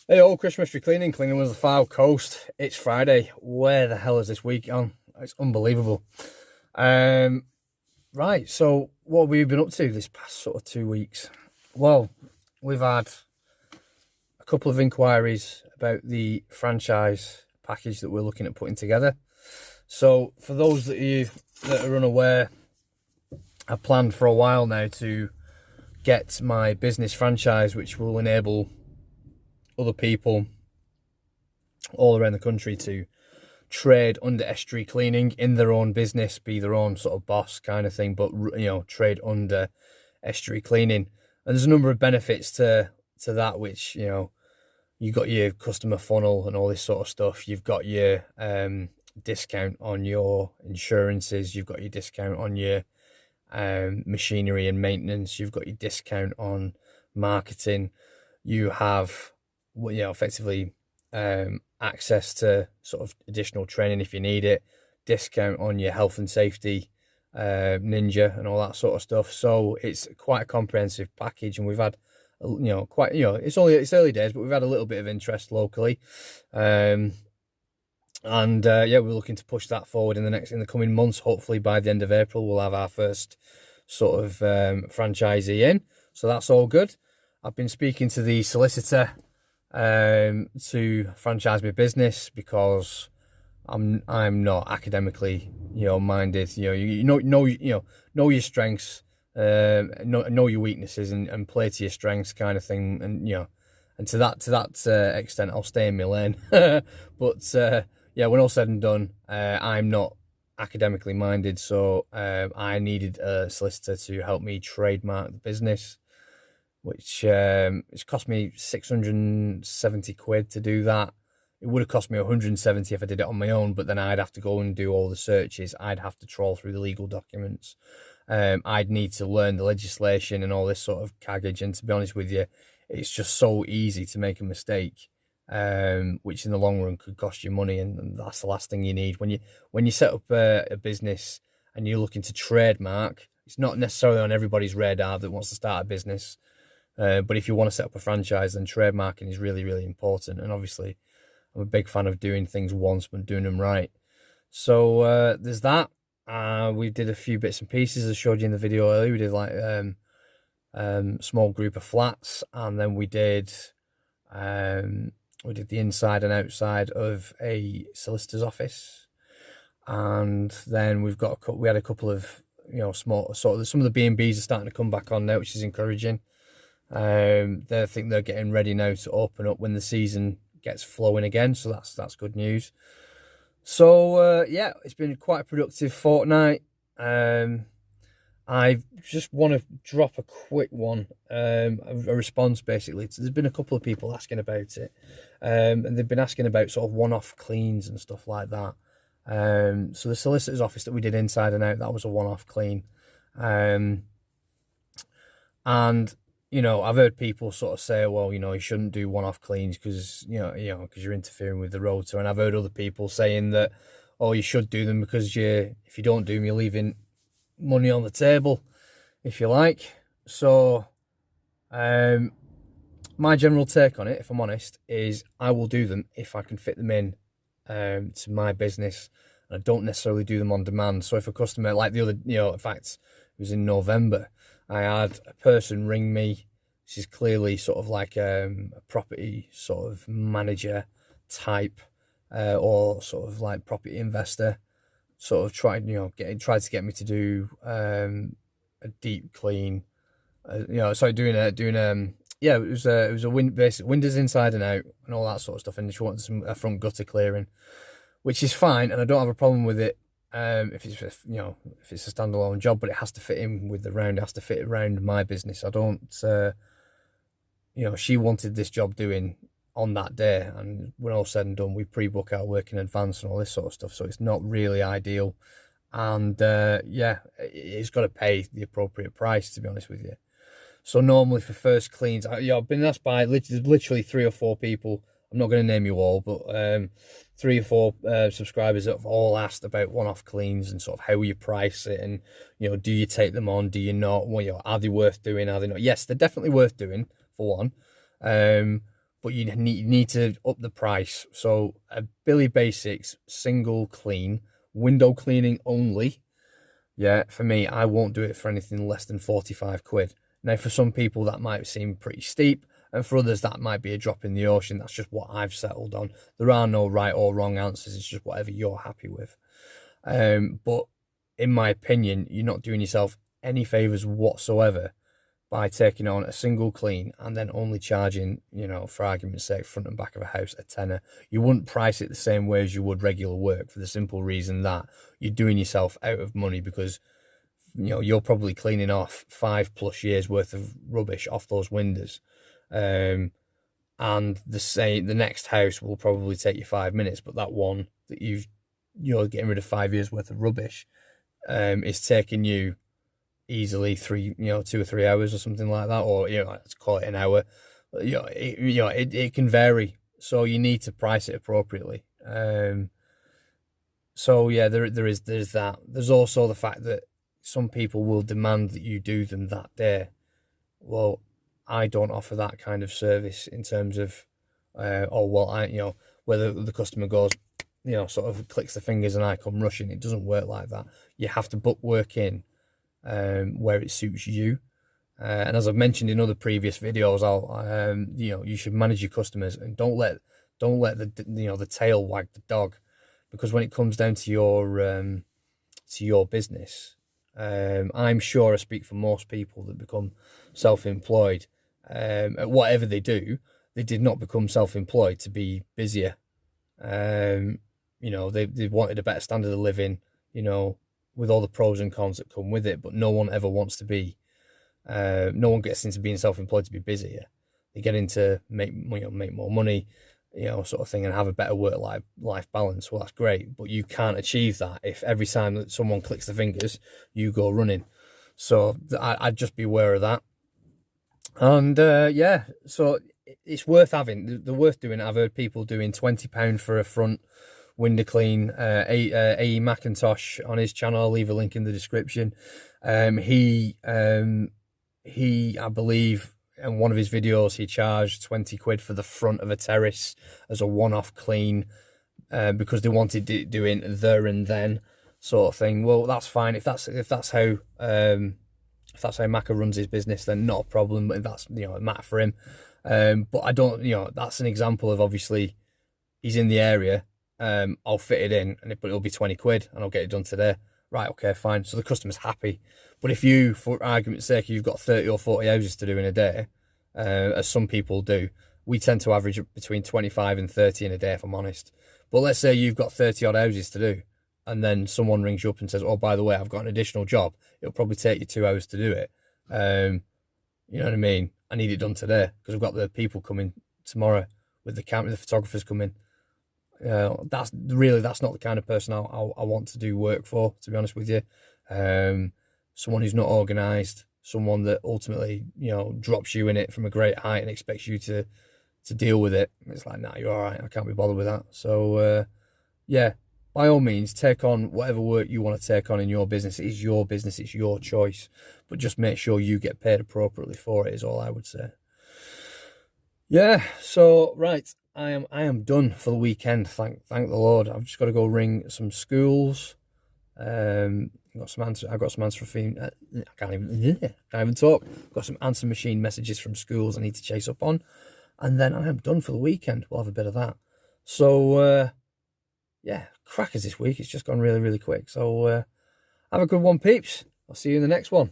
Hey, all Chris Mystery Cleaning with the File Coast. It's Friday. Where the hell is this week on? It's unbelievable. Right, so what have we been up to this past sort of 2 weeks? Well, we've had a couple of inquiries about the franchise package that we're looking at putting together. So for those that are unaware, I've planned for a while now to get my business franchise, which will enable other people all around the country to trade under estuary cleaning in their own business, be their own sort of boss kind of thing, but trade under estuary cleaning. And there's a number of benefits to that, which you've got your customer funnel and all this sort of stuff. You've got your discount on your insurances. You've got your discount on your machinery and maintenance. You've got your discount on marketing. You have effectively access to sort of additional training if you need it, discount on your health and safety, ninja and all that sort of stuff. So it's quite a comprehensive package, and we've had it's early days, but we've had a little bit of interest locally, we're looking to push that forward in the coming months. Hopefully by the end of April we'll have our first sort of franchisee in, so that's all good. I've been speaking to the solicitor to franchise my business because I'm not academically minded. You know your strengths, know your weaknesses, and play to your strengths kind of thing. And to that extent, I'll stay in my lane. But when all said and done, I'm not academically minded, so I needed a solicitor to help me trademark the business, which it's cost me 670 quid to do that. It would have cost me 170 if I did it on my own, but then I'd have to go and do all the searches. I'd have to trawl through the legal documents. I'd need to learn the legislation and all this sort of caggage. And to be honest with you, it's just so easy to make a mistake, which in the long run could cost you money. And that's the last thing you need. When you set up a business and you're looking to trademark, it's not necessarily on everybody's radar that wants to start a business. But if you want to set up a franchise, then trademarking is really, really important. And obviously, I'm a big fan of doing things once, but doing them right. So there's that. We did a few bits and pieces. I showed you in the video earlier. We did like small group of flats, and then we did the inside and outside of a solicitor's office. And then we had a couple of small sort of, some of the B&Bs are starting to come back on now, which is encouraging. I think they're getting ready now to open up when the season gets flowing again, so that's good news. So it's been quite a productive fortnight. I just want to drop a quick one, a response basically. There's been a couple of people asking about it, and they've been asking about sort of one-off cleans and stuff like that. So the solicitor's office that we did inside and out, that was a one-off clean, and I've heard people sort of say, well, you shouldn't do one-off cleans because because you're interfering with the rotor. And I've heard other people saying that, oh, you should do them because if you don't do them, you're leaving money on the table, if you like. So my general take on it, if I'm honest, is I will do them if I can fit them in to my business. And I don't necessarily do them on demand. So if a customer, like the other, in fact, it was in November, I had a person ring me. This is clearly sort of like a property sort of manager type, or sort of like property investor. Sort of tried to get me to do a deep clean. It was a windows inside and out and all that sort of stuff. And she wanted a front gutter clearing, which is fine, and I don't have a problem with it. if it's if it's a standalone job, but it has to fit in with the round. It has to fit around my business. I don't, she wanted this job doing on that day, and when all said and done, we pre-book our work in advance and all this sort of stuff. So it's not really ideal, and it's got to pay the appropriate price, to be honest with you. So normally for first cleans, I've been asked by literally 3 or 4 people. I'm not going to name you all, but 3 or 4 subscribers that have all asked about one-off cleans and sort of how you price it, and do you take them on, do you not? Well, are they worth doing? Are they not? Yes, they're definitely worth doing, for one. But you need to up the price. So a Billy Basics single clean, window cleaning only. Yeah, for me, I won't do it for anything less than 45 quid. Now, for some people, that might seem pretty steep, and for others, that might be a drop in the ocean. That's just what I've settled on. There are no right or wrong answers. It's just whatever you're happy with. But in my opinion, you're not doing yourself any favours whatsoever by taking on a single clean and then only charging, for argument's sake, front and back of a house, a tenner. You wouldn't price it the same way as you would regular work, for the simple reason that you're doing yourself out of money, because you're probably cleaning off 5+ years worth of rubbish off those windows. And the next house will probably take you 5 minutes, but that one that you're getting rid of 5 years worth of rubbish is taking you easily 2 or 3 hours or something like that, or let's call it an hour. It can vary, so you need to price it appropriately. So yeah, there's that. There's also the fact that some people will demand that you do them that day. Well, I don't offer that kind of service in terms of, whether the customer goes, sort of clicks the fingers and I come rushing. It doesn't work like that. You have to book work in where it suits you. And as I've mentioned in other previous videos, you should manage your customers, and don't let the tail wag the dog, because when it comes down to your business, I'm sure I speak for most people that become self-employed. At whatever they do, they did not become self-employed to be busier. They wanted a better standard of living, with all the pros and cons that come with it. But no one ever wants to be, no one gets into being self-employed to be busier. They get into make more money, sort of thing, and have a better work-life balance. Well, that's great, but you can't achieve that if every time that someone clicks the fingers, you go running. So I'd just be aware of that. And so it's worth having. They're worth doing. I've heard people doing £20 for a front window clean. A.E. Macintosh on his channel, I'll leave a link in the description. He I believe in one of his videos he charged 20 quid for the front of a terrace as a one-off clean, because they wanted it doing there and then sort of thing. Well, that's fine if that's how Macca runs his business, then not a problem. But that's a matter for him. But I don't, that's an example of, obviously he's in the area. I'll fit it in, but it'll be 20 quid and I'll get it done today. Right, okay, fine. So the customer's happy. But if you, for argument's sake, you've got 30 or 40 houses to do in a day, as some people do, we tend to average between 25 and 30 in a day, if I'm honest. But let's say you've got 30 odd houses to do, and then someone rings you up and says, oh, by the way, I've got an additional job. It'll probably take you 2 hours to do it. You know what I mean? I need it done today because we've got the people coming tomorrow with the camera, the photographers coming. That's not the kind of person I want to do work for, to be honest with you. Someone who's not organised, someone that ultimately, drops you in it from a great height and expects you to deal with it. It's like, nah, you're all right. I can't be bothered with that. So, by all means, take on whatever work you want to take on in your business. It is your business. It's your choice. But just make sure you get paid appropriately for it is all I would say. Yeah, so, right. I am done for the weekend. Thank the Lord. I've just got to go ring some schools. I've got some answer machine. I can't even talk. Got some answer machine messages from schools I need to chase up on, and then I am done for the weekend. We'll have a bit of that. So crackers this week. It's just gone really, really quick. So have a good one, peeps. I'll see you in the next one.